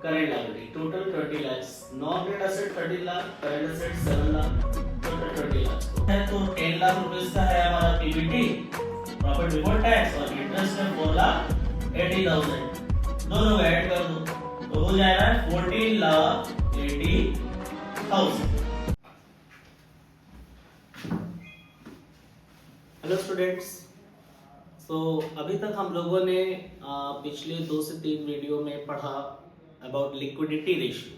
Current liability total 30 lakhs, non current asset 30 lakh, current asset 7 lakh, total 20 lakh है। तो 10 लाख रुपए का है हमारा पीबीटी प्रॉफिट बिफोर टैक्स और इंटरेस्ट है 4 लाख 80,000। दोनों ऐड कर दो तो हो जाएगा 14 लाख 80,000। हेलो स्टूडेंट्स, तो अभी तक हम लोगों ने पिछले 2 से 3 वीडियो में पढ़ा अबाउट लिक्विडिटी रेशियो,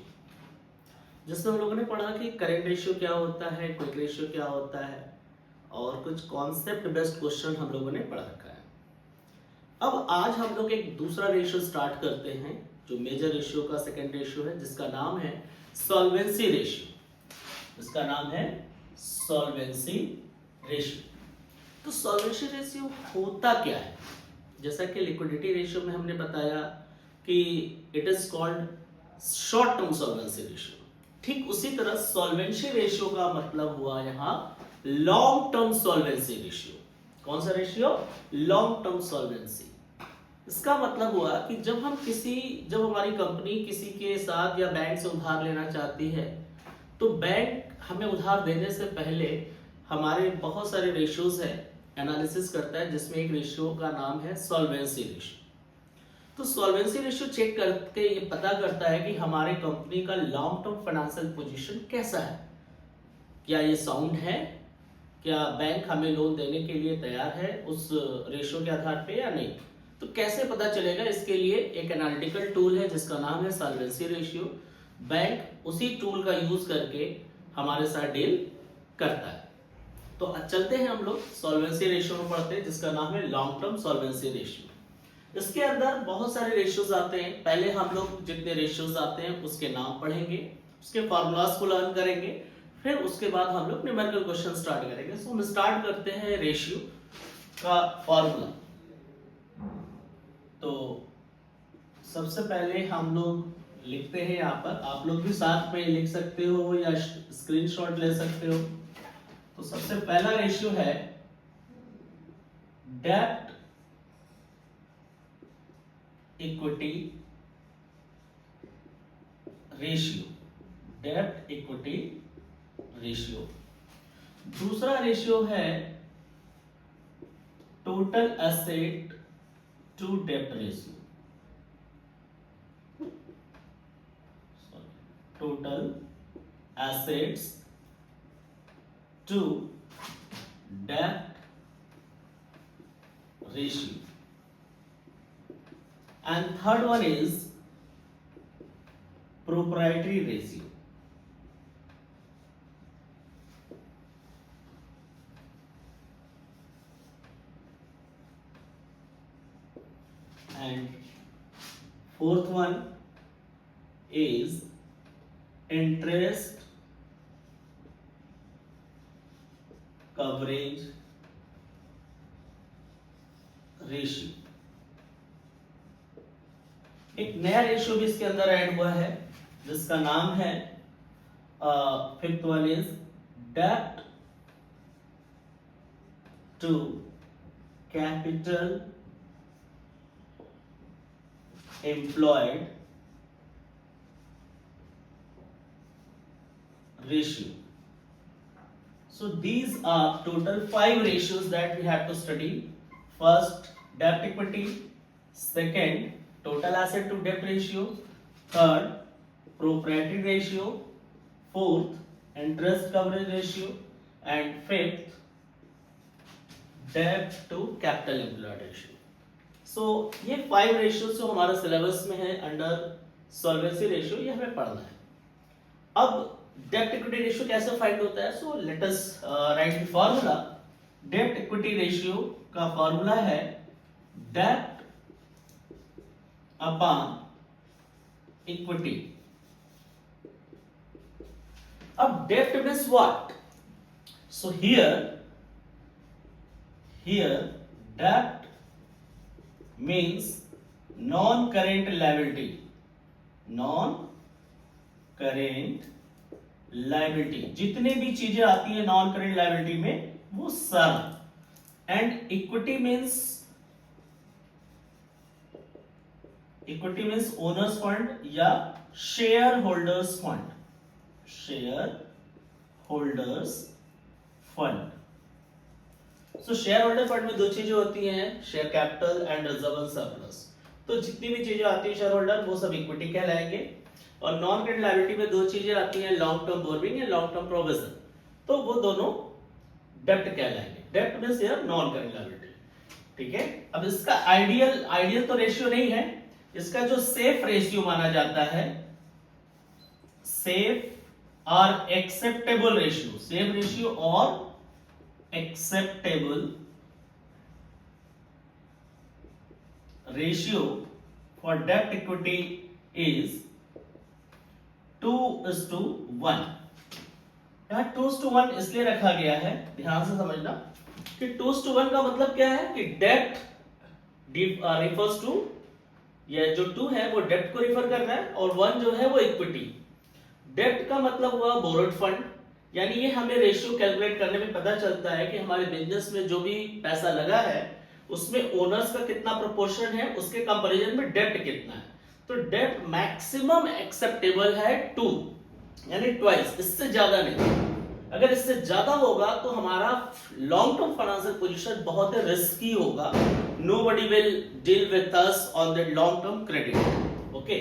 जिसमें हम लोगों ने पढ़ा कि करेंट रेशियो क्या होता है, क्विक रेशियो क्या होता है और कुछ कॉन्सेप्ट बेस्ड क्वेश्चन हम लोगों ने पढ़ रखा है। अब आज हम लोग एक दूसरा रेशियो स्टार्ट करते हैं जो मेजर रेशियो का सेकेंड रेशियो है, जिसका नाम है सॉल्वेंसी रेशियो। इसका नाम है सॉल्वेंसी रेशियो। तो सॉल्वेंसी रेशियो होता क्या है? जैसा कि लिक्विडिटी रेशियो में हमने बताया कि it is called short term solvency ratio, ठीक उसी तरह सॉल्वेंसी रेशियो का मतलब हुआ यहाँ लॉन्ग टर्म सॉल्वेंसी रेशियो। कौन सा रेशियो? Long term solvency. इसका मतलब हुआ कि जब हमारी कंपनी किसी के साथ या बैंक से उधार लेना चाहती है, तो बैंक हमें उधार देने से पहले हमारे बहुत सारे रेशियोज है एनालिसिस करता है, जिसमें एक रेशियो का नाम है सॉल्वेंसी रेशियो। तो सॉल्वेंसी रेशियो चेक करके ये पता करता है कि हमारे कंपनी का लॉन्ग टर्म फाइनेंशियल पोजीशन कैसा है, क्या ये साउंड है, क्या बैंक हमें लोन देने के लिए तैयार है उस रेशियो के आधार पे या नहीं। तो कैसे पता चलेगा? इसके लिए एक एनालिटिकल टूल है जिसका नाम है सॉल्वेंसी रेशियो। बैंक उसी टूल का यूज करके हमारे साथ डील करता है। तो चलते हैं हम लोग सॉल्वेंसी रेशियो में पढ़ते हैं, जिसका नाम है लॉन्ग टर्म सॉल्वेंसी रेशियो। इसके अंदर बहुत सारे रेशियोज आते हैं। पहले हम लोग जितने रेशियोज आते हैं उसके नाम पढ़ेंगे, उसके फॉर्मूलाज को लर्न करेंगे, फिर उसके बाद हम लोग न्यूमेरिकल क्वेश्चन स्टार्ट करेंगे। सो हम स्टार्ट करते हैं रेशियो का फॉर्मूला। तो सबसे पहले हम लोग लिखते हैं यहाँ पर, आप लोग भी साथ में लिख सकते हो या स्क्रीनशॉट ले सकते हो। तो सबसे पहला रेशियो है डेब्ट इक्विटी रेशियो। डेब्ट इक्विटी रेशियो। दूसरा रेशियो है टोटल एसेट टू डेब्ट रेशियो। टोटल एसेट्स टू डेब्ट ratio. And third one is proprietary ratio. And fourth one is interest coverage ratio. एक नया रेशियो भी इसके अंदर ऐड हुआ है जिसका नाम है फिफ्थ वन इज डेब्ट to capital employed ratio. So these are total 5 ratios that we have to study. First, debt equity. Second, total asset to debt ratio. Third, proprietary ratio. Fourth, interest coverage ratio. And fifth, debt to capital employed ratio. So ये 5 ratios जो हमारे syllabus में है under solvency ratio, ये हमें पढ़ना है। अब डेब्ट इक्विटी रेशियो कैसे फाइंड होता है? So let us right the formula. डेब्ट इक्विटी रेशियो का फार्मूला है डेब्ट अपॉन इक्विटी। अब डेब्ट मींस व्हाट? सो हियर डेब्ट means non current liability. Non current liability, जितने भी चीजें आती है नॉन करेंट लायबिलिटी में वो सब। And equity means equity means owners fund या shareholders fund, shareholders fund. So shareholder fund में दो चीजें होती हैं, share capital and reserve surplus. तो जितनी भी चीजें आती है शेयर होल्डर वो सब इक्विटी कहलाएंगे। और नॉन करेंट लायबिलिटी में दो चीजें आती हैं, लॉन्ग टर्म बोरोइंग या लॉन्ग टर्म प्रोविजन, तो वो दोनों डेब्ट कहलाएंगे। डेब्ट मींस यार नॉन करेंट लायबिलिटी, ठीक है। अब इसका आइडियल तो रेशियो नहीं है, इसका जो सेफ रेशियो माना जाता है, सेफ और एक्सेप्टेबल रेशियो, सेफ रेशियो और एक्सेप्टेबल रेशियो फॉर डेब्ट इक्विटी इज 2:1। यहां 2:1 इसलिए रखा गया है, ध्यान से समझना कि 2:1 का मतलब क्या है कि डेब्ट रिफर्स टू, ये जो 2 है वो डेब्ट को रिफर कर रहा है और 1 जो है वो इक्विटी। डेब्ट का मतलब हुआ बोरोड फंड, यानी ये हमें रेशियो कैलकुलेट करने में पता चलता है कि हमारे बिजनेस में जो भी पैसा लगा है उसमें ओनर्स का कितना प्रोपोर्शन है, उसके कंपैरिजन में डेब्ट कितना है। तो डेब्ट मैक्सिमम एक्सेप्टेबल है 2, यानी ट्वाइस, इससे ज्यादा नहीं। अगर इससे ज्यादा होगा तो हमारा लॉन्ग टर्म फाइनेंशियल पोजीशन बहुत ही रिस्की होगा। Nobody will deal with us on the long term credit. Okay,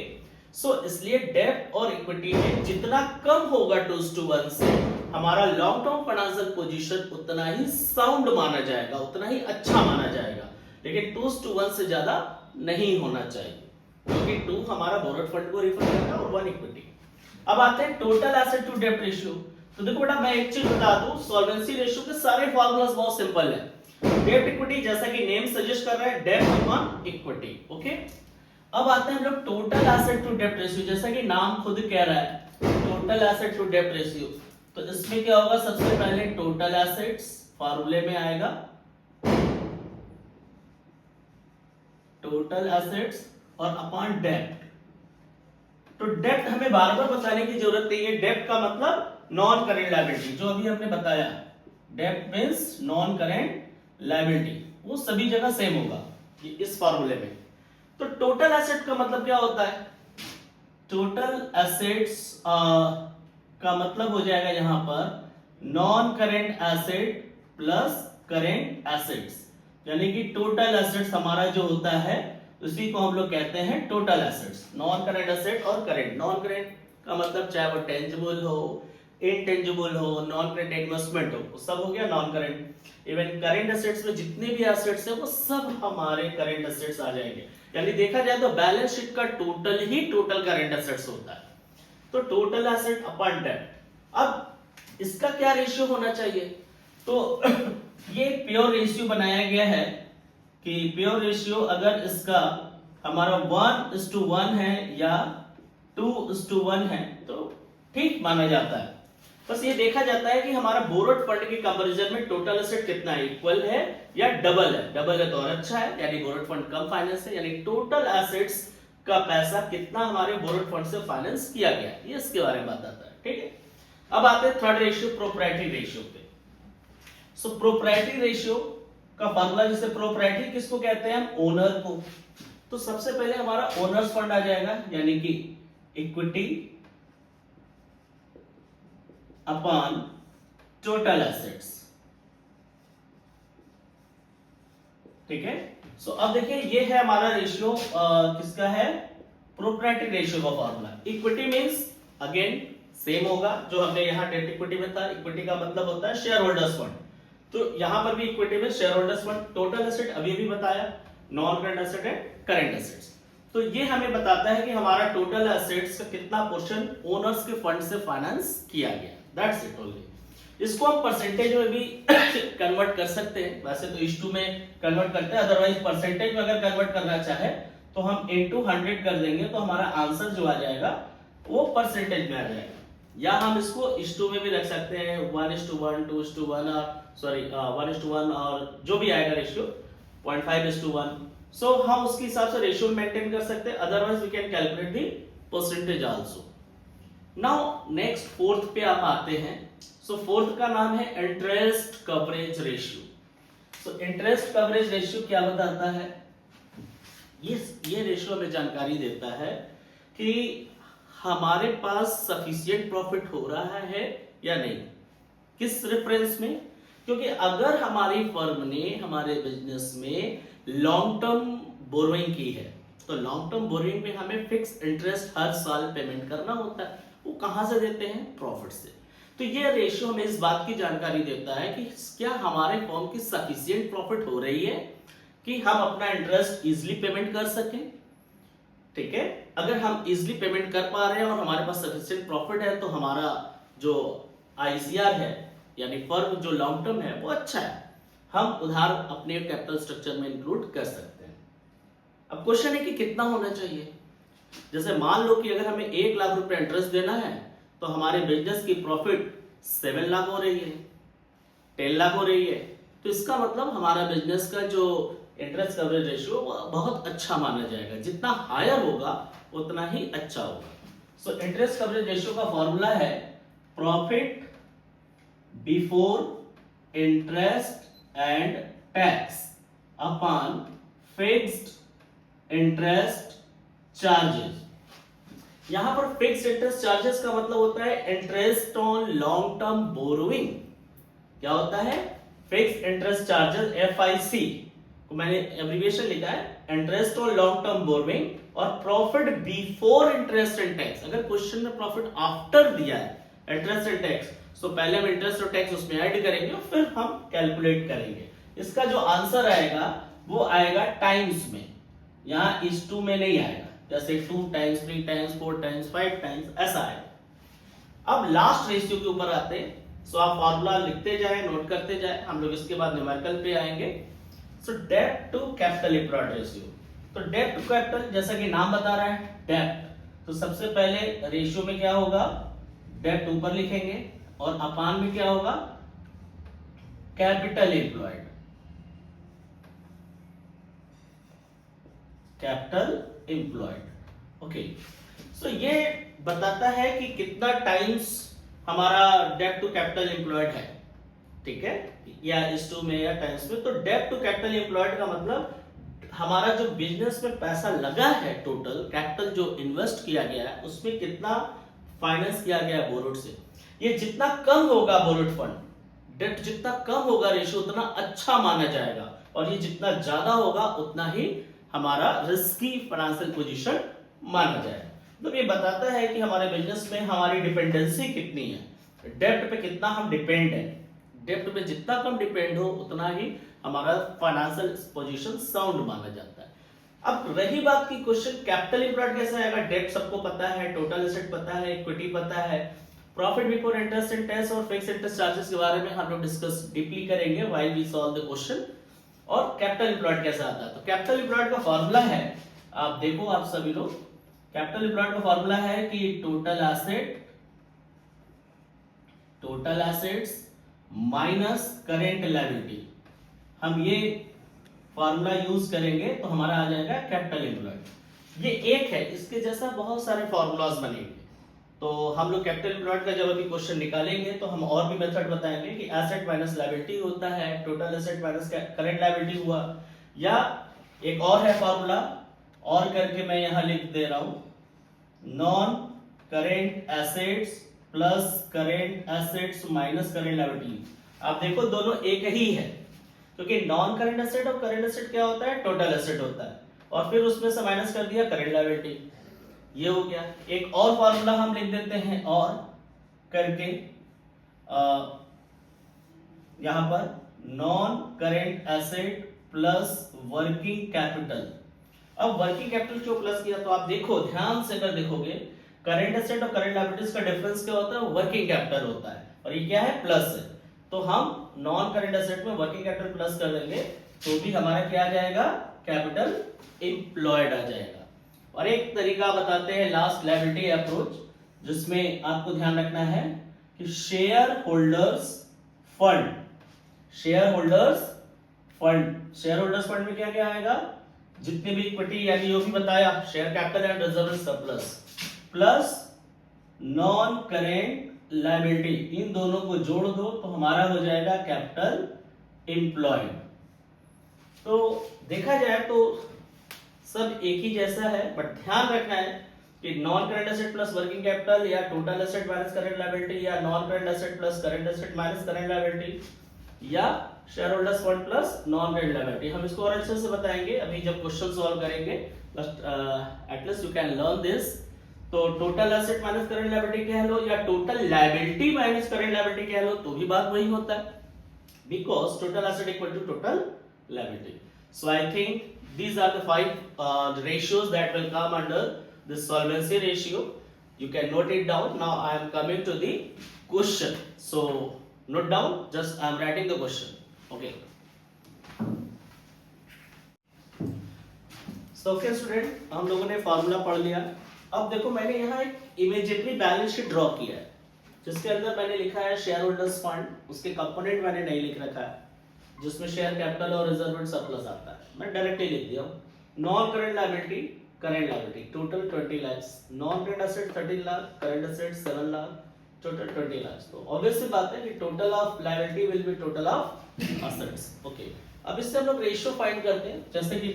so इसलिए डेब्ट और इक्विटी में जितना कम होगा 2:1 से, हमारा लॉन्ग टर्म फाइनेंशियल पोजीशन उतना ही साउंड माना जाएगा, उतना ही अच्छा माना जाएगा। लेकिन 2:1 से ज्यादा नहीं होना चाहिए, क्योंकि 2 हमारा बोरोड फंड को रिफर करता है और 1 इक्विटी। अब आते हैं टोटल एसेट टू डेब्ट रेशियो। तो देखो बेटा, मैं एक चीज बता दूं, सॉल्वेंसी रेशियो के सारे फार्मूलास बहुत सिंपल है। डेब्ट इक्विटी जैसा कि नेम सजेस्ट कर रहा है, डेब्ट अपॉन इक्विटी। ओके, अब आते हैं हम लोग टोटल एसेट टू डेब्ट रेशियो, जैसा कि नाम खुद कह रहा है टोटल एसेट टू डेब्ट रेशियो। तो इसमें क्या होगा, सबसे पहले टोटल एसेट्स फार्मूले में आएगा, टोटल एसेट्स और अपॉन डेब्ट। तो डेब्ट हमें बार बार बताने की जरूरत नहीं है, डेब्ट का मतलब नॉन करेंट लायबिलिटी, जो अभी हमने बताया, डेब्ट मींस नॉन करेंट लायबिलिटी, वो सभी जगह सेम होगा इस फार्मूले में। तो टोटल एसेट का मतलब क्या होता है, टोटल एसेट्स का मतलब हो जाएगा यहां पर non current asset plus current assets, यानी कि टोटल एसेट्स हमारा जो होता है उसी को हम लोग कहते हैं total assets. Non current asset और करेंट, नॉन करेंट का मतलब चाहे वो टेंजिबल हो, इंटेंजिबल हो, नॉन करेंट इन्वेस्टमेंट हो, वो सब हो गया non current. Even current assets में जितने भी एसेट्स हैं वो सब हमारे करेंट एसेट्स आ जाएंगे। यानी देखा जाए तो बैलेंस शीट का टोटल ही टोटल करेंट एसेट्स होता है। तो टोटल एसेट अपॉन डेब्ट। अब इसका क्या रेशियो होना चाहिए, तो ये प्योर रेशियो बनाया गया है कि प्योर रेशियो अगर इसका हमारा 1:1 है या 2:1 है तो ठीक माना जाता है। बस ये देखा जाता है कि हमारा बोरोड फंड के कंपैरिजन में टोटल एसेट कितना है, इक्वल है या डबल है। डबल है तो और अच्छा है, यानी बोरोड फंड कम फाइनेंस है, यानी टोटल एसेट्स का पैसा कितना हमारे बोरोड फंड से फाइनेंस किया गया, ये इसके बारे में बताता है। ठीक है, अब आते हैं थर्ड रेशियो, प्रोप्राइटरी रेशियो पे। सो प्रोप्राइटरी रेशियो का फार्मूला, जैसे प्रोप्राइटरी किसको कहते हैं हम, ओनर को। तो सबसे पहले हमारा ओनर्स फंड आ जाएगा, यानी कि इक्विटी अपॉन टोटल एसेट्स। ठीक है, सो अब देखिए ये है हमारा रेशियो, किसका है, प्रोप्राइटरी रेशियो का formula. Equity means again same होगा जो हमने यहाँ डेट इक्विटी में था। इक्विटी का मतलब होता है शेयर होल्डर्स फंड, तो यहां पर भी इक्विटी में share holders fund. Total asset अभी भी बताया, नॉन करेंट एसेट है, करेंट एसेट्स। तो ये हमें बताता है कि हमारा टोटल एसेट्स का कितना पोर्शन ओनर्स के फंड से फाइनेंस किया गया। That's it only. इसको हम परसेंटेज में भी कन्वर्ट कर सकते हैं, वैसे तो इस2 में कन्वर्ट करते हैं, अदरवाइज परसेंटेज में अगर कन्वर्ट करना चाहे तो हम 100 कर देंगे, तो हमारा आंसर जो आ जाएगा वो परसेंटेज में आ जाएगा। या हम इसको इस2 में भी रख सकते हैं, 1:1, 2:1 और सॉरी 1:1 और जो भी आएगा रेशियो 0.5:1। सो हम उसके हिसाब से रेशियो मेंटेन कर सकते हैं, otherwise we can calculate the percentage also. Now next fourth पे आप आते हैं। सो फोर्थ का नाम है interest coverage ratio. So interest coverage ratio क्या बताता है, ये रेशियो हमें जानकारी देता है कि हमारे पास सफिशिएंट प्रॉफिट हो रहा है या नहीं। किस रेफरेंस में? क्योंकि अगर हमारी फर्म ने हमारे बिजनेस में लॉन्ग टर्म बोरोइंग की है तो लॉन्ग टर्म बोरोइंग में हमें फिक्स इंटरेस्ट हर साल पेमेंट करना होता है। वो कहां से देते हैं? प्रॉफिट से। तो ये रेशियो हमें इस बात की जानकारी देता है कि क्या हमारे फर्म की सफिशिएंट प्रॉफिट हो रही है कि हम अपना इंटरेस्ट इजिली पेमेंट कर सकें। ठीक है, अगर हम इजिली पेमेंट कर पा रहे हैं और हमारे पास सफिशिएंट प्रॉफिट है तो हमारा जो आईसीआर है यानी फर्म जो लॉन्ग टर्म है वो अच्छा है, हम उधार अपने कैपिटल स्ट्रक्चर में इंक्लूड कर सकते हैं। अब क्वेश्चन है कि कितना होना चाहिए। जैसे मान लो कि अगर हमें 1 लाख रुपए इंटरेस्ट देना है तो हमारे बिजनेस की प्रॉफिट 7 लाख हो रही है, 10 लाख हो रही है, तो इसका मतलब हमारा बिजनेस का जो इंटरेस्ट कवरेज रेशियो बहुत अच्छा माना जाएगा। जितना हायर होगा उतना ही अच्छा होगा। सो इंटरेस्ट कवरेज रेशियो का फॉर्मूला है profit before interest and tax upon fixed interest charges. यहां पर फिक्स्ड इंटरेस्ट चार्जेस का मतलब होता है interest on long term borrowing. क्या होता है? फिक्स्ड इंटरेस्ट चार्जेस, FIC को मैंने एब्रिविएशन लिखा है interest on long term borrowing, और profit before interest and tax. अगर क्वेश्चन में प्रॉफिट आफ्टर दिया है इंटरेस्ट एंड टैक्स तो पहले हम इंटरेस्ट और टैक्स उसमें ऐड करेंगे और फिर हम कैलकुलेट करेंगे। इसका जो आंसर आएगा वो आएगा टाइम्स में, यहां इस 2 में नहीं आएगा। जैसे 2 टाइम्स, 3 टाइम्स, 4 टाइम्स, 5 टाइम्स ऐसा आएगा। अब लास्ट रेशियो के ऊपर आते हैं। सो आप फॉर्मूला लिखते जाएं, नोट करते जाएं, हम लोग इसके बाद न्यूमेरिकल पे आएंगे। सो डेब्ट टू कैपिटल एम्प्लॉयड रेशियो। तो डेब्ट टू कैपिटल जैसा कि नाम बता रहा है डेब्ट, तो सबसे पहले रेशियो में क्या होगा? डेब्ट ऊपर लिखेंगे और अपान में क्या होगा? Capital employed, capital employed. Okay, so ये बताता है कि कितना टाइम्स हमारा डेब्ट टू कैपिटल एम्प्लॉयड है। ठीक है, या इस 2 में या टाइम्स में। तो डेब्ट टू कैपिटल एम्प्लॉयड का मतलब हमारा जो बिजनेस में पैसा लगा है, टोटल कैपिटल जो इन्वेस्ट किया गया है उसमें कितना फाइनेंस किया गया है बोरोड से। ये जितना कम होगा बोरोड फंड, डेब्ट जितना कम होगा रेशियो उतना अच्छा माना जाएगा, और ये जितना ज्यादा होगा उतना ही हमारा रिस्की फाइनेंशियल पोजीशन माना जाएगा। मतलब ये बताता है कि हमारे बिजनेस में हमारी डिपेंडेंसी कितनी है, डेब्ट पे कितना हम डिपेंड है। डेब्ट पे जितना कम डिपेंड हो उतना ही हमारा फाइनेंशियल पोजीशन साउंड माना जाता है। अब रही बात की क्वेश्चन कैपिटल एम्प्लॉयड कैसे आएगा? डेब्ट सबको पता है, टोटल एसेट पता है, इक्विटी पता है, profit before interest and tax और फिक्स्ड इंटरेस्ट चार्जेस के बारे में हम लोग डिस्कस डीपली करेंगे while we solve the question. और कैपिटल एम्प्लॉयड कैसे आता है? तो कैपिटल एम्प्लॉयड का फॉर्मूला है, आप देखो आप सभी लोग, कैपिटल एम्प्लॉयड का फॉर्मूला है कि total assets minus current liability. हम ये फॉर्मूला यूज करेंगे तो हमारा आ जाएगा कैपिटल एम्प्लॉयड। ये एक है, इसके जैसा बहुत सारे फॉर्मूलाज बनेंगे। तो हम लोग कैपिटल एम्प्लॉयड का जब अभी क्वेश्चन निकालेंगे तो हम और भी मेथड बताएंगे कि एसेट माइनस लायबिलिटी होता है, total asset minus current liability हुआ, या एक और है फॉर्मूला और करके मैं यहां लिख दे रहा हूं, non current assets plus current assets minus current liability. आप देखो दोनों एक ही है, क्योंकि नॉन करेंट एसेट और करेंट एसेट क्या होता है? टोटल एसेट होता है, और फिर उसमें से माइनस कर दिया करेंट लायबिलिटी, ये हो गया। एक और फॉर्मूला हम लिख देते हैं और करके यहां पर non current asset plus working capital. अब वर्किंग कैपिटल क्यों प्लस किया? तो आप देखो ध्यान से अगर देखोगे करेंट एसेट और करेंट लायबिलिटीज का डिफरेंस क्या होता है? वर्किंग कैपिटल होता है, और ये क्या है? प्लस है। तो हम नॉन करेंट एसेट में वर्किंग कैपिटल प्लस कर देंगे तो भी हमारा क्या आ जाएगा? कैपिटल एम्प्लॉयड आ जाएगा। और एक तरीका बताते हैं लास्ट लायबिलिटी अप्रोच, जिसमें आपको ध्यान रखना है कि share holders fund, shareholders fund में क्या क्या आएगा? जितनी भी इक्विटी यानी जो भी बताया, share capital and reserve surplus plus non current liability, इन दोनों को जोड़ दो तो हमारा हो जाएगा कैपिटल एम्प्लॉयड। तो देखा जाए तो सब एक ही जैसा है, बट ध्यान रखना है कि non current asset plus working capital या total asset minus current liability या non current asset plus current asset minus current liability या shareholders fund plus non current liability, हम इसको और अच्छे से बताएंगे अभी जब क्वेश्चन सॉल्व करेंगे। At least you can learn this. तो total asset minus current liability कह लो या total liability minus current liability कह लो, तो भी बात वही होता है, because total asset equal to total liability. So I think these are the five ratios that will come under the solvency ratio. You can note it down. Now I am coming to the question. So note down, just I am writing the question. Okay. So okay student, हम लोगों ने formula पढ़ लिया। अब देखो मैंने यहाँ एक इमीडिएटली बैलेंस शीट ड्रॉ किया है जिसके अंदर मैंने लिखा है शेयर होल्डर्स फंड, उसके कंपोनेंट मैंने नहीं लिख रखा है, जिसमें शेयर कैपिटल और रिजर्व सरप्लस आता है, मैं डायरेक्टली लिख दिया हूँ। Non current liability, current liability total 20 lakh, non current asset 13 lakh, current asset 7 lakh, total 20 lakh. तो ऑब्वियस सी बात है कि total of liability will be total of assets. Okay, अब इससे हम लोग रेशियो फाइंड करते हैं। जैसे कि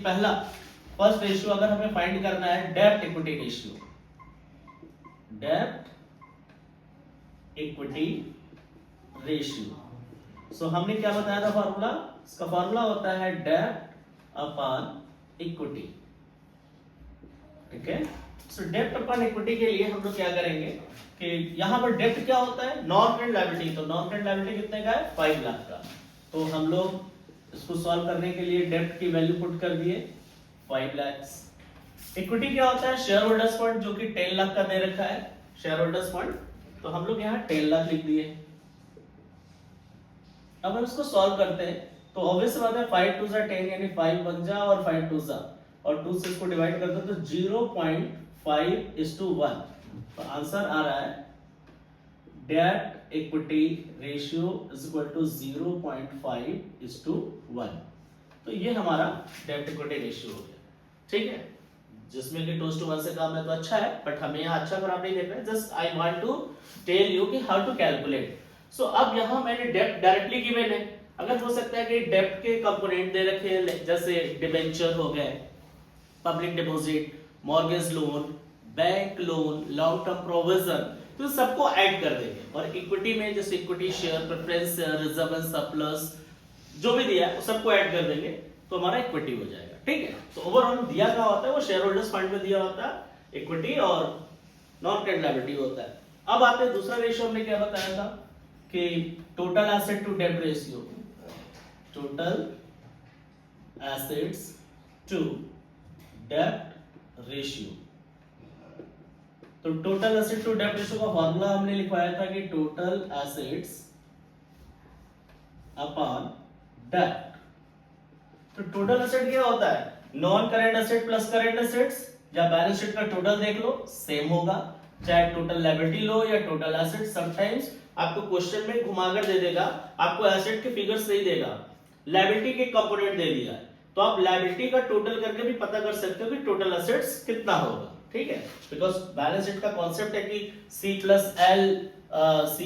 फर्स्ट रेशियो अगर हमें फाइंड करना है डेब्ट इक्विटी रेशियो, डेब्ट इक्विटी रेशियो। सो हमने क्या बताया था फार्मूला, इसका फार्मूला होता है डेब्ट अपॉन इक्विटी। ठीक है, सो डेब्ट अपॉन इक्विटी के लिए हम लोग क्या करेंगे कि यहां पर डेब्ट क्या होता है, नॉन करंट लायबिलिटी। तो नॉन करंट लायबिलिटी कितने का है, 5 लाख का। तो हम लोग इसको सॉल्व करने के लिए डेब्ट की वैल्यू पुट कर दिए 5 लाख। इक्विटी क्या होता है, शेयर होल्डर्स फंड, जो कि 10 लाख का दे रखा है शेयर होल्डर्स फंड, तो हम लोग यहाँ 10 लाख लिख दिए। अब हम इसको सॉल्व करते हैं तो ऑब्वियस बात है 5 टू 10 यानी 5 बन जा और 5 टू और 2 से इसको डिवाइड करते हैं तो 0.5:1। तो आंसर आ रहा है डेब्ट equity ratio is equal to 0.5:1। तो ये हमारा डेब्ट इक्विटी रेशियो हो गया। ठीक है, जिसमें कि 2:1 से कम है तो अच्छा है, बट हमें यहाँ अच्छा खराब नहीं देख रहे, just I want to tell you कि हाउ टू कैलकुलेट। सो अब यहाँ मैंने डेब्ट डायरेक्टली गिवन है। अगर हो सकता है कि डेब्ट के कंपोनेंट दे रखे हैं, जैसे डिबेंचर हो गए, public deposit, mortgage loan, bank loan, long term provision, तो सबको ऐड कर देंगे। और इक्विटी में जैसे equity share, preference share, reserve and surplus जो भी दिया है सबको ऐड कर देंगे तो हमारा इक्विटी हो जाएगा। ठीक है, तो ओवरऑल दिया क्या होता है, वो शेयर होल्डर्स फंड में दिया होता है, इक्विटी और नॉन करंट लायबिलिटी होता है। अब आते हैं दूसरा रेशियो, हमने क्या बताया था कि टोटल एसेट टू डेब्ट रेशियो, टोटल एसेट्स टू डेब्ट रेशियो। तो टोटल एसेट टू डेब्ट रेशियो का फॉर्मूला हमने लिखवाया था कि टोटल एसेट्स अपॉन डेब्ट। तो टोटल एसेट क्या होता है, non current asset plus current assets, या बैलेंस शीट का टोटल देख लो सेम होगा, चाहे टोटल लायबिलिटी लो या टोटल एसेट। समटाइम्स आपको क्वेश्चन में घुमाकर दे देगा, आपको एसेट के फिगर्स नहीं देगा, लायबिलिटी के कंपोनेंट दे दिया है, तो आप लायबिलिटी का टोटल करके भी पता कर सकते हो कि टोटल एसेट्स कितना होगा। ठीक है, बिकॉज बैलेंस शीट का कॉन्सेप्ट है कि C plus L is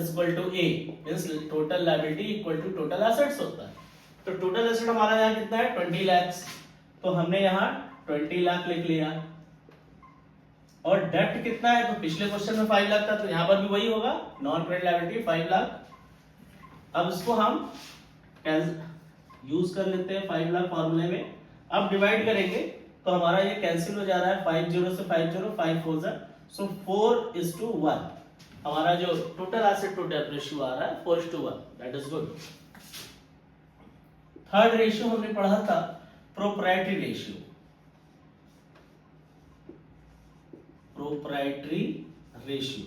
equal to A, means total liability equal to total assets होता है। तो टोटल एसेट हमारा यहाँ कितना है, 20 लाख, तो हमने यहाँ 20 लाख लिख लिया। और डेब्ट कितना है, तो पिछले क्वेश्चन में 5 लाख था, तो यहाँ पर भी वही होगा, नॉन करंट लायबिलिटी 5 लाख। अब इसको हम यूज कर लेते हैं 5 लाख फॉर्मूले में। अब डिवाइड करेंगे तो हमारा ये कैंसिल हो जा रहा है, 5 0 से 5 0, 5 4 जा, सो 4:1 हमारा जो टोटल एसेट टू डेब्ट रेशियो आ रहा है 4:1, that is good. Third ratio हमने पढ़ा था प्रोप्राइटरी रेशियो, प्रोप्राइटरी रेशियो।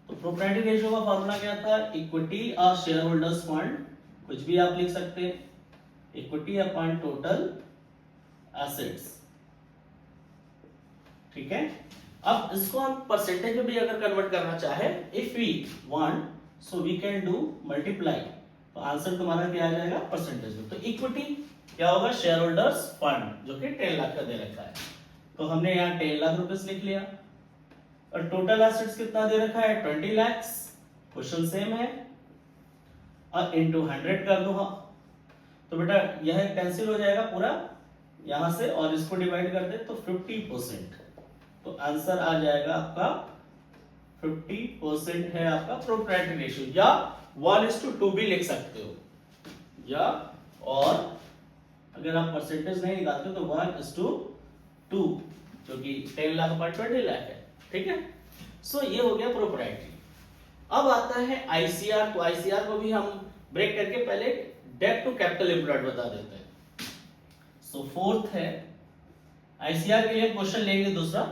तो प्रोप्राइटरी रेशियो का फॉर्मूला क्या था, इक्विटी और शेयर होल्डर्स फंड, कुछ भी आप लिख सकते हैं, इक्विटी अपॉन टोटल एसेट्स। ठीक है, अब इसको हम परसेंटेज में भी अगर कन्वर्ट करना चाहे, if we want so we can do multiply, तो आंसर तुम्हारा क्या आ जाएगा, परसेंटेज में। तो इक्विटी क्या होगा, शेयर होल्डर्स फंड, जो कि 10 लाख का दे रखा है, तो हमने यहाँ 10 लाख रुपए लिख लिया। और टोटल एसेट्स कितना दे रखा है, 20 लाख, क्वेश्चन सेम है, और इनटू 100 कर दो। तो बेटा यह कैंसिल हो जाएगा पूरा यहां से, और इसको डिवाइड कर दे तो 50%, तो आंसर आ जाएगा आपका 50% है आपका प्रोप्राइटरी रेशियो, या 1:2 भी लिख सकते हो, या और अगर आप परसेंटेज नहीं निकालते तो 1:2, जो कि 10 लाख पर 20 लाख है, ठीक है। सो ये हो गया प्रोप्राइटरी। अब आता है आईसीआर, तो आईसीआर को भी हम ब्रेक करके पहले डेट टू कैपिटल एम्प्लॉयड बता देते हैं। सो फोर्थ है आईसीआर के लिए क्वेश्चन लेंगे दूसरा,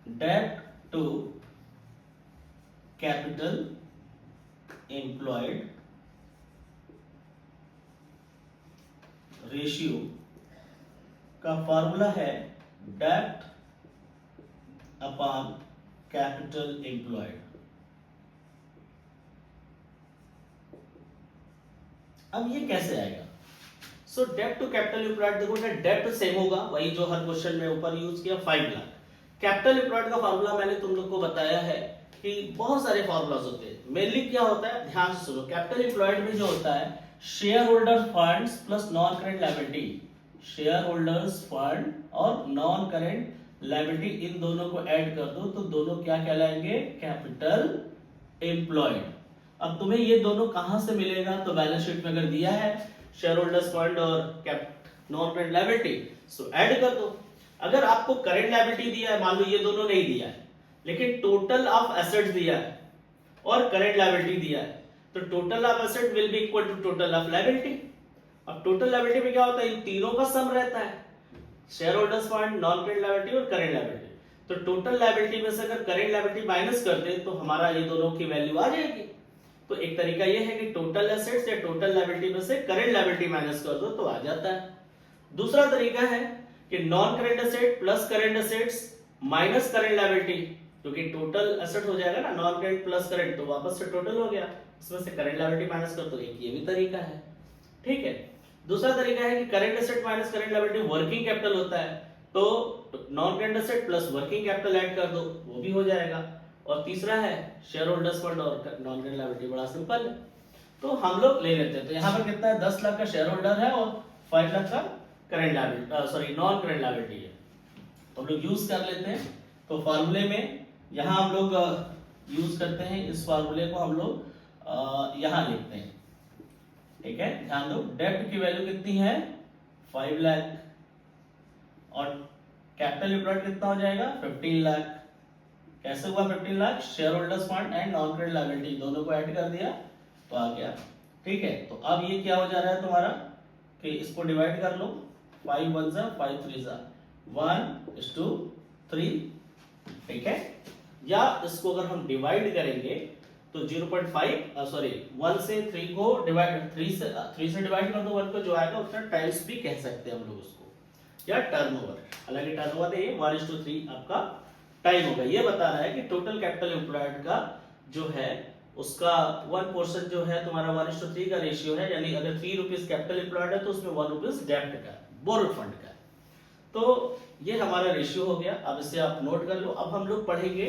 debt to capital employed ratio का फॉर्मूला है डेट अपॉन कैपिटल एम्प्लॉयड। अब ये कैसे आएगा? So debt to capital employed, देखो ना डेट सेम होगा वही जो हर क्वेश्चन में ऊपर यूज किया 5 लाख। कैपिटल एम्प्लॉयड का फार्मूला मैंने तुम लोग को बताया है कि बहुत सारे फार्मूलाज होते हैं। मेनली क्या होता है, ध्यान से सुनो, कैपिटल एम्प्लॉयड में जो होता है share holder funds plus non current liability, share holders fund और नॉन करेंट लायबिलिटी, इन दोनों को ऐड कर दो तो दोनों क्या कहलाएंगे, कैपिटल एम्प्लॉयड। अब तुम्हें ये दोनों कहां से मिलेगा, तो बैलेंस शीट में अगर दिया है शेयर होल्डर्स फंड और नॉन करेंट लायबिलिटी, सो ऐड कर दो। अगर आपको करेंट लायबिलिटी दिया है, मान लो ये दोनों नहीं दिया है, लेकिन टोटल ऑफ एसेट्स दिया है और करेंट लायबिलिटी दिया है, तो total of asset will be equal to total of liability. अब टोटल लायबिलिटी में क्या होता है, इन तीनों का सम रहता है, share holders fund, non current liability और करेंट लायबिलिटी। तो टोटल लायबिलिटी में से अगर करेंट लायबिलिटी माइनस कर दे तो हमारा ये दोनों की वैल्यू आ जाएगी। तो एक तरीका ये है कि टोटल एसेट्स या टोटल लायबिलिटी में से करेंट लायबिलिटी माइनस कर दो तो आ जाता है। दूसरा तरीका है कि non current asset plus current assets minus current liability, क्योंकि टोटल एसेट हो जाएगा ना, नॉन करेंट प्लस करेंट तो वापस से टोटल हो गया, इसमें से करेंट लायबिलिटी माइनस कर दो, एक ये भी तरीका है, ठीक है। दूसरा तरीका है कि current asset minus current liability working capital होता है, तो non current asset plus working capital add कर दो, वो भी हो जाएगा। और तीसरा है शेयर होल्डर्स फंड और नॉन करेंट लायबिलिटी, बड़ा सिंपल है। तो हम लोग ले लेते हैं, तो यहाँ पर कितना है, 10 लाख का शेयर होल्डर है और 5 लाख का current liability, sorry non current liability है, तो हम लोग यूज कर लेते हैं। तो फार्मूले में यहाँ हम लोग यूज करते हैं, इस फार्मूले को हम लोग यहाँ लिखते हैं, ठीक है। ध्यान दो, डेब्ट की वैल्यू कितनी है, 5 लाख, और कैपिटल एम्प्लॉयड कितना हो जाएगा, 15 लाख। कैसे हुआ 15 lakh, share holders fund and non current liability दोनों को ऐड कर दिया तो आ गया, ठीक है। तो अब ये क्या हो जा रहा है तुम्हारा कि इसको डिवाइड कर लो, 5 1 जा 5 3 जा 1:3, ठीक है। या इसको अगर हम डिवाइड करेंगे तो 0.5 सॉरी 1 से 3 को डिवाइड 3 से डिवाइड कर दो 1 को, जो आएगा उतना टाइम्स भी कह सकते हैं हम लोग उसको, या टर्नओवर। हालांकि टर्नओवर है 1:3 आपका टाइम होगा। ये बता रहा है कि टोटल कैपिटल एम्प्लॉयड का जो है उसका 1% जो है तुम्हारा 1:3 का रेशियो है, यानी अगर 3 रुपीज कैपिटल एम्प्लॉयड है तो उसमें 1 रुपीज डेब्ट का, बोरोड फंड का। तो ये हमारा रेशियो हो गया। अब इसे आप नोट कर लो। अब हम लोग पढ़ेंगे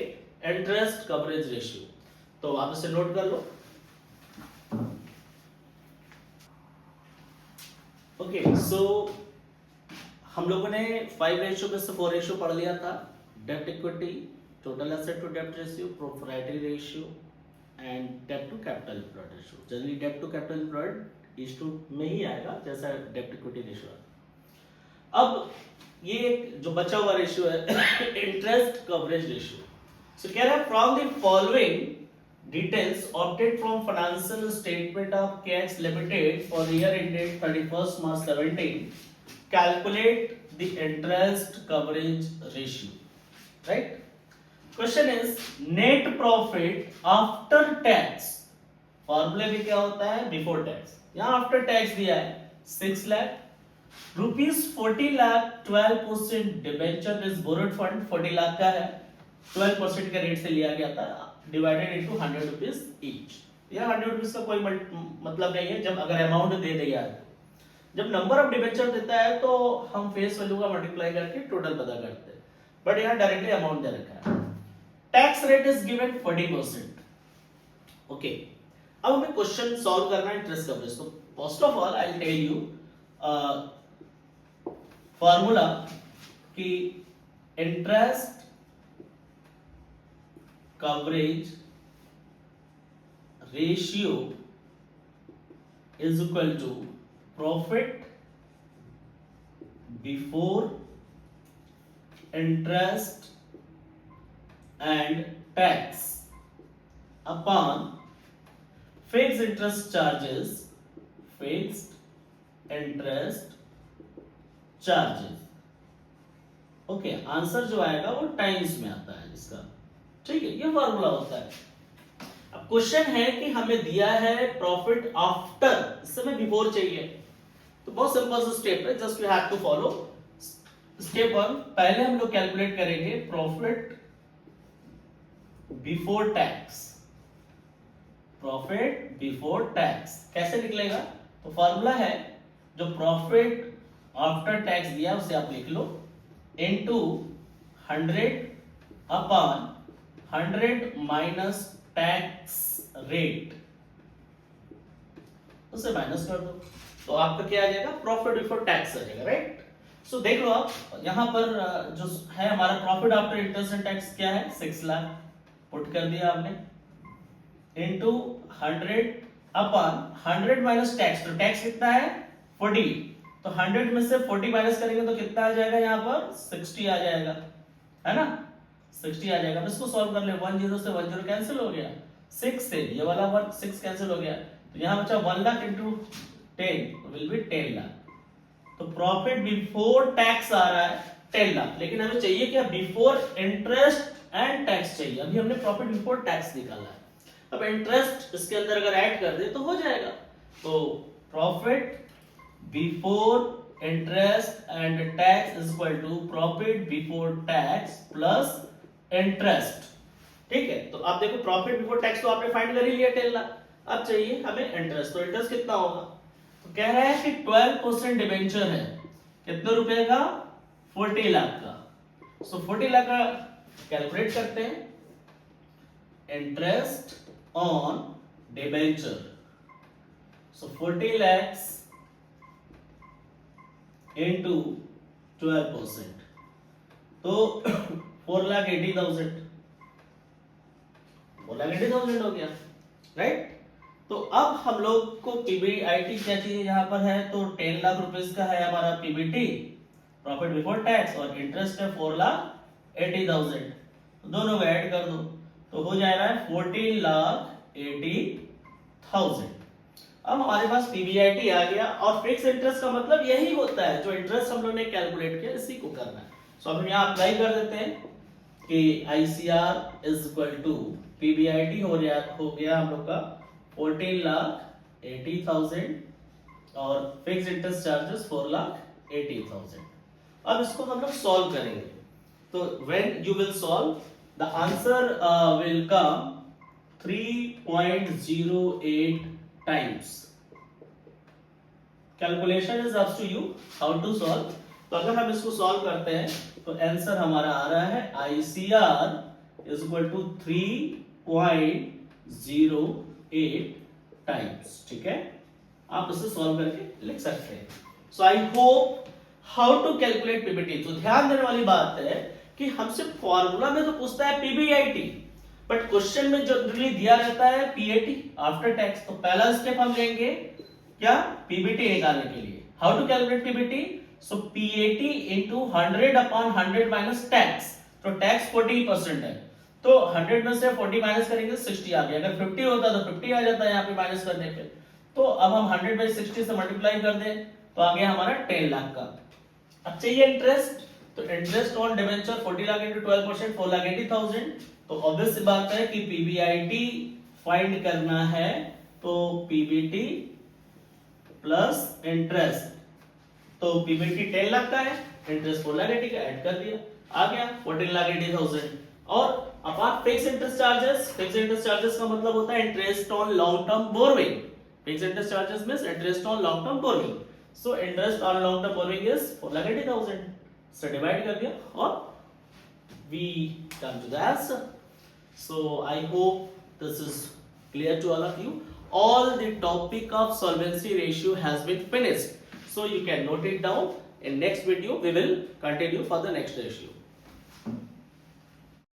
इंटरेस्ट कवरेज रेशियो, तो आप इसे नोट कर लो। ओके, सो हम लोगों ने 5 रेशियो में से 4 रेशियो पढ़ लिया था, डेब्ट इक्विटी, टोटल एसेट टू डेब्ट रेशियो, प्रोप्राइटरी रेशियो एंड डेब्ट to capital employed ratio. Generally डेब्ट टू कैपिटल एम्प्लॉयड इस टू में ही आएगा जैसा डेब्ट इक्विटी रेशियो। अब ये जो बचा हुआ रेशियो है इंटरेस्ट कवरेज रेशियो। सो कह रहा है from the following details obtained from financial statement of cash limited for the year ended 31 March 17, calculate the interest coverage ratio, right. Question is net profit after tax, फॉर्मूले में क्या होता है, before tax, यहां after tax दिया है 6 lakh rupees, 40 lakh 12% debenture is borrowed fund 40 lakh का है, 12% के रेट से लिया गया था, डिवाइडेड इनटू 100 रुपीज ईच। यह 100 रुपीज का कोई मतलब नहीं है जब अगर अमाउंट दे दिया है। जब नंबर ऑफ डिबेंचर देता है तो हम फेस वैल्यू का मल्टीप्लाई करके टोटल पता करते हैं, बट यहाँ डायरेक्टली अमाउंट दे रखा है। Tax rate is given 40%। Okay, अब हमें क्वेश्चन सॉल्व करना है इंटरेस्ट कवरेज। तो first of all I tell you formula कि interest coverage ratio is equal to profit before interest and tax upon fixed interest charges, fixed interest charges. Okay, answer जो आएगा वो times में आता है इसका, ठीक है, ये फॉर्मूला होता है। अब क्वेश्चन है कि हमें दिया है प्रॉफिट आफ्टर, इस समय बिफोर चाहिए, तो बहुत सिंपल सा स्टेप है, just you have to follow step 1। पहले हम लोग कैलकुलेट करेंगे profit before tax, profit before tax कैसे निकलेगा? तो फॉर्मूला है जो प्रॉफिट आफ्टर टैक्स दिया उसे आप लिख लो into 100 upon 100 minus tax rate, उसे माइनस कर दो तो आपका क्या आ जाएगा? प्रॉफिट बिफोर टैक्स आ जाएगा, राइट। सो देख लो आप यहां पर जो है हमारा profit after interest and tax क्या है? 6 लाख पुट कर दिया आपने इनटू 100 अपॉन 100 माइनस टैक्स, तो टैक्स कितना है? 40, तो 100 में से 40 माइनस करेंगे तो कितना आ जाएगा? यहाँ पर 60 आ जाएगा, है ना, 60 आ जाएगा। इसको सॉल्व कर ले, 10 से 10 कैंसिल हो गया, 6 से ये वाला 6 कैंसिल हो गया, तो यहाँ बचा 1 lakh into 10 will be 10 lakh. तो प्रॉफिट बिफोर टैक्स आ रहा है 10 लाख, लेकिन हमें चाहिए क्या? बिफोर इंटरेस्ट एंड टैक्स चाहिए। अभी हमने प्रॉफिट बिफोर टैक्स निकाला है, अब इंटरेस्ट इसके अंदर अगर ऐड कर दे तो हो जाएगा। तो profit before interest and tax is equal to profit before tax plus interest, ठीक है। तो आप देखो प्रॉफिट बिफोर टैक्स तो आपने फाइंड कर ही लिया 10 लाख, अब चाहिए हमें इंटरेस्ट, तो इंटरेस्ट कितना होगा? तो कह रहा है कि 12% डिबेंचर है, कितने रुपए का? 40 लाख का। सो 40 लाख का कैलकुलेट करते हैं, interest on debenture, so 40 lakhs into 12%, तो 4,80,000 हो गया, राइट। तो अब हम लोग को पीबीआईटी क्या चाहिए यहाँ पर है? तो 10 लाख रुपीस का है हमारा पीबीटी, प्रॉफिट बिफोर टैक्स, और इंटरेस्ट है 4,80,000, दोनों को ऐड कर दो तो हो जाएगा 14,80,000। अब हमारे पास पीबीआईटी आ गया, और फिक्स इंटरेस्ट का मतलब यही होता है, जो इंटरेस्ट हम लोग ने कैलकुलेट किया इसी को करना है। सो अब हम यहाँ अप्लाई कर देते हैं कि ICR is equal to PBIT हो गया हम लोग का 14,80,000 और फिक्स इंटरेस्ट चार्जेस 4,80,000। अब इसको हम लोग सॉल्व करेंगे, तो when you will solve the answer will come 3.08 times. Calculation is up to you how to solve. तो अगर हम इसको सॉल्व करते हैं तो आंसर हमारा आ रहा है ICR is equal to 3.08 times, ठीक है। आप इसे सॉल्व करके लिख सकते हैं। So I hope how to calculate PBT। तो ध्यान देने वाली बात है कि हमसे फॉर्मूला में तो पूछता है PBIT, बट क्वेश्चन में जनरली दिया रहता है पीएटी आफ्टर टैक्स। तो पहला स्टेप हम लेंगे क्या? पीबीटी निकालने के लिए। How to calculate PBT? So PAT into 100 upon 100 minus tax, तो टैक्स 40% है, तो 100 में से 40 माइनस करेंगे 60 आ गया। अगर 50 होता तो 50 आ जाता है यहाँ पे माइनस करने पे। तो अब हम 100 बाई 60 से मल्टीप्लाई कर दें तो आ गया हमारा 10 लाख का। अब चाहिए इंटरेस्ट, तो interest on debenture 40 lakh into 12% 4,80,000। तो ऑब्वियस सी बात है कि पीबीआईटी फाइंड करना है, तो पीबीटी प्लस इंटरेस्ट, तो पीबीटी 10 लाख का है, इंटरेस्ट 4,80,000 का ऐड कर दिया, आ गया 14,80,000। और apart fix interest charges, fix interest charges का मतलब होता है interest on long term borrowing. Fix interest charges means interest on long term borrowing. So interest on long term borrowing is 4,80,000 से डिवाइड कर दिया और we come to the answer. So I hope this is clear to all of you. all the topic of solvency ratio has been finished. So you can note it down. In next video we will continue for the next ratio.